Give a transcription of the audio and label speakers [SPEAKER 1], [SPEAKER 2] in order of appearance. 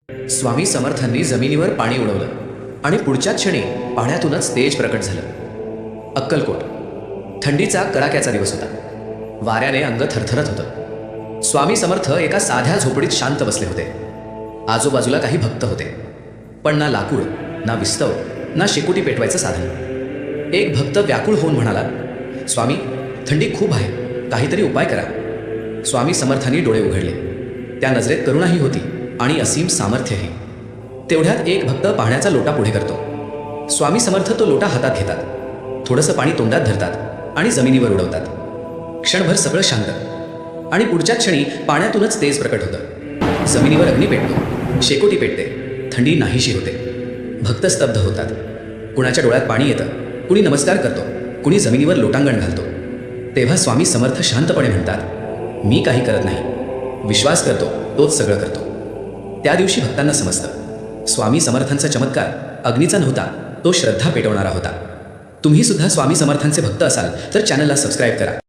[SPEAKER 1] स्वामी समर्थांनी जमिनीवर पाणी उडवलं आणि पुढच्याच क्षणी पाण्यातूनच तेज प्रकट झालं. अक्कलकोट. थंडीचा कडाक्याचा दिवस होता. वाऱ्याने अंग थरथरत होतं. स्वामी समर्थ एका साध्या झोपडीत शांत बसले होते. आजूबाजूला काही भक्त होते, पण ना लाकूड, ना विस्तव, ना शेकोटी पेटवायचं साधन. एक भक्त व्याकुळ होऊन म्हणाला, स्वामी, थंडी खूप आहे, काहीतरी उपाय करा. स्वामी समर्थांनी डोळे उघडले. त्या नजरेत करुणाही होती आणि असीम सामर्थ्यही. तेवढ्यात एक भक्त पाण्याचा लोटा पुढे करतो. स्वामी समर्थ तो लोटा हातात घेतात, थोडंसं पाणी तोंडात धरतात आणि जमिनीवर उडवतात. क्षणभर सगळं शांत आणि पुढच्याच क्षणी पाण्यातूनच तेज प्रकट होतं. जमिनीवर अग्नी पेटतो, शेकोटी पेटते, थंडी नाहीशी होते. भक्त स्तब्ध होतात. कुणाच्या डोळ्यात पाणी येतं, कुणी नमस्कार करतो, कुणी जमिनीवर लोटांगण घालतो. तेव्हा स्वामी समर्थ शांतपणे म्हणतात, मी काही करत नाही, विश्वास करतो तोच सगळं करतो. त्या दिवशी भक्तांना समजतं, स्वामी समर्थांचा चमत्कार अग्नीचा नव्हता, तो श्रद्धा पेटवणारा होता. तुम्ही सुद्धा स्वामी समर्थांचे भक्त असाल तर चॅनलला सबस्क्राईब करा.